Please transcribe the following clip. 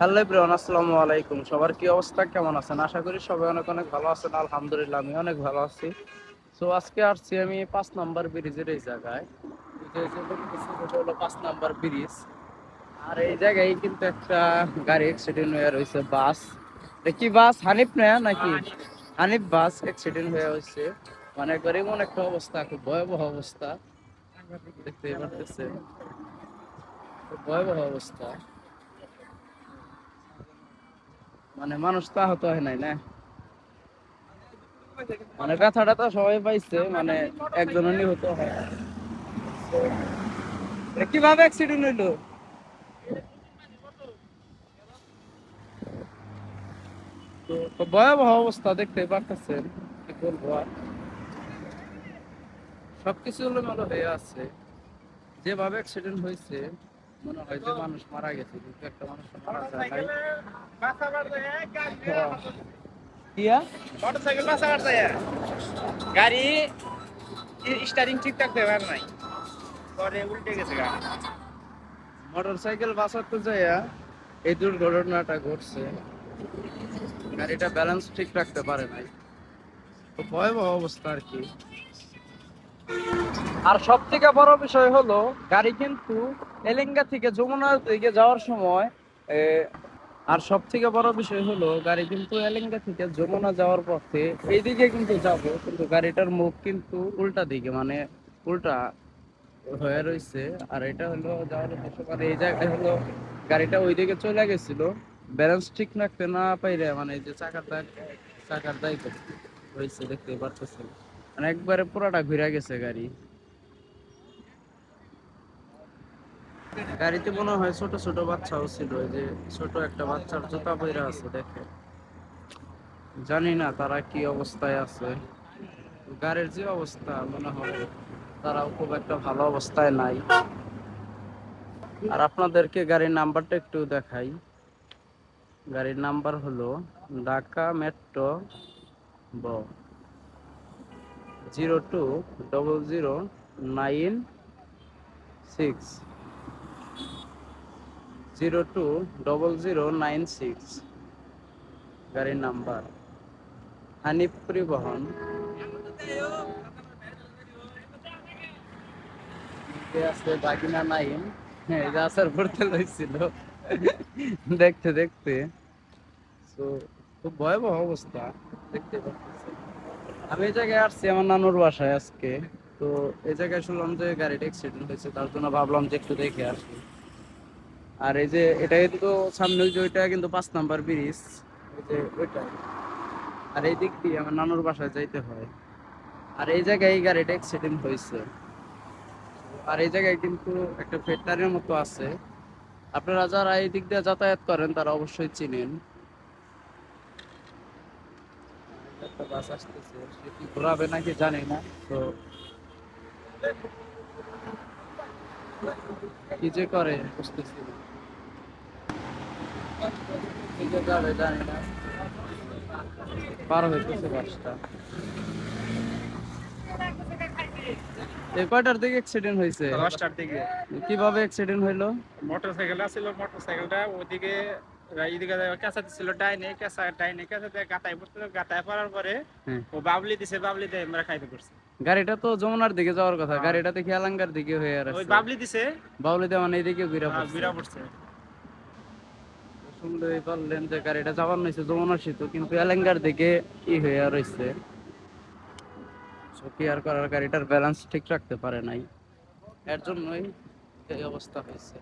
Hello everyone, আসসালামু আলাইকুম। সবার কি অবস্থা, কেমন আছেন? আশা করি সবাই অনেক অনেক ভালো আছেন। আলহামদুলিল্লাহ, আমি অনেক ভালো আছি। তো আজকে আসছি আমি 5 নম্বর ব্রিজের এই জায়গায়। এই যে দেখতেছি, এটা হলো 5 নম্বর ব্রিজ। আর এই জায়গায় কিন্তু একটা গাড়ি অ্যাক্সিডেন্ট হয়ে রয়েছে, বাস। এটা কি বাস? হানিফ না নাকি? হানিফ বাস অ্যাক্সিডেন্ট হয়ে হয়েছে। মানে একবার এমন একটা অবস্থা, খুব ভয়াবহ অবস্থা। দেখতে পারতেছে, খুব ভয়াবহ অবস্থা। মানে মানুষ তো আহত হয় নাই না, মানে ব্যথাটা তো সবাই পাইছে, মানে একজনের নিহত হয়। তো এটা কিভাবে অ্যাক্সিডেন্ট হইলো? তো তো ভয়াবহ অবস্থা, দেখতে পারতেছেন। কি বলবো আর, সবকিছু এলোমেলো হয়ে আছে। যেভাবে অ্যাক্সিডেন্ট হয়েছে মনে হয় যে মানুষ মারা গেছে, কিন্তু একটা মানুষ মারা যায় নাই। হ্যাঁ। কিয়া মোটরসাইকেল বাসা কাটছে গাড়ি স্টারিং ঠিকঠাক দেওয়ার নাই, পরে উল্টে গেছে গা। মোটরসাইকেল বাঁচাতে যাইয়া এই দুর্ঘটনাটা ঘটছে। গাড়িটা ব্যালেন্স ঠিক রাখতে পারে নাই। তো ভয়াবহ অবস্থা আর কি। আর সব থেকে বড় বিষয় হলো, গাড়ি কিন্তু এলেঙ্গা থেকে যমুনার দিকে যাওয়ার সময় এ, আর সব থেকে বড় বিষয় হলো, গাড়ি কিন্তু এলেঙ্গা থেকে যমুনা যাওয়ার পথে এইদিকে কিন্তু যাবো, কিন্তু গাড়িটার মুখ কিন্তু উল্টা দিকে, মানে উল্টা হয়ে রয়েছে। আর এটা হলো যাওয়ার উদ্দেশ্য, মানে এই জায়গায় হলো গাড়িটা ওইদিকে চলে গেছিল, ব্যালেন্স ঠিক রাখতে না পাইরে, মানে এই যে চাকার দায় হয়েছে, দেখতে পারতেছেন। মানে একবারে পুরাটা ঘুরে গেছে গাড়ি। গাড়িতে মনে হয় ছোট ছোট বাচ্চাও ছিল, ওই যে ছোট একটা বাচ্চার জুতা পইরা আছে, দেখে। জানি না তারা কি অবস্থায় আছে। গাড়ির যে অবস্থা, মনে হয় তারাও খুব একটা ভালো অবস্থায় নাই। আর আপনাদেরকে গাড়ির নাম্বারটা একটু দেখাই। গাড়ির নাম্বার হলো ঢাকা মেট্রো ব 020096, 020096 গাড়ির নাম্বার। হানিফ পরিবহন। আছে বাগিনা নাইম। হ্যাঁ, এই যে আসার পড়তে লইছিল দেখতে দেখতে। তো খুব ভয়াবহ অবস্থা, দেখতে পাচ্ছি। আমি এই জায়গায় আসছি আমার নানুর বাসায় আজকে। তো এই জায়গায় শুনলাম যে গাড়িটা অ্যাক্সিডেন্ট হয়েছে, তার জন্য ভাবলাম যে একটু দেখে আসি। আর এই যে এটা কিন্তু সামনে, ওই যে ওইটা কিন্তু 5 নম্বর ব্রিজ, ওই যে ওইটা। আর এই দিক দিয়ে আমার নানুর বাসায় যাইতে হয়। আর এই জায়গায় এই গাড়িটা অ্যাক্সিডেন্ট হয়েছে। আর এই জায়গায় কিন্তু একটা ফেটনারির মতো আছে। আপনারা যারা এই দিক দিয়ে যাতায়াত করেন তারা অবশ্যই চিনেন। একটা বাস আসতেছে, সে কি ঘোরাবে নাকি জানি না। তো কি যে করে বুঝতেছি না, কি যে যাবে জানি না। পার হইতেছে বাসটা। এই কয়টার দিকে অ্যাক্সিডেন্ট হয়েছে? 10টার দিকে কিভাবে অ্যাক্সিডেন্ট হইলো? মোটরসাইকেল ছিল, মোটরসাইকেলটা ওদিকে এইদিকে কেঁচা দিচ্ছিল, ডাইনে কেঁচাতে গাতায় পড়ছিল, গাতায় পড়ার পরে হ্যাঁ। ও বাবলি দিছে, বাবলি দিয়ে আমরা খাইতে পড়ছি। গাড়িটা তো যমুনার দিকে যাওয়ার কথা, হ্যাঁ, গাড়িটা দেখি এলাঙ্গার দিকে হয়ে ওই আছে। বাবলি দিছে, বাউলিতে মানে এইদিকে ঘুরে পড়ছে। বিরা পড়ছে। শুনলেই বললেন যে গাড়িটা যাবার নইছে যমুনার সেতু, কিন্তু এলাঙ্গার দিকে ই হয়ে রয়েছে। কি আর করার, গাড়িটার ব্যালেন্স ঠিক রাখতে পারে নাই, এর জন্যই এই অবস্থা হয়েছে।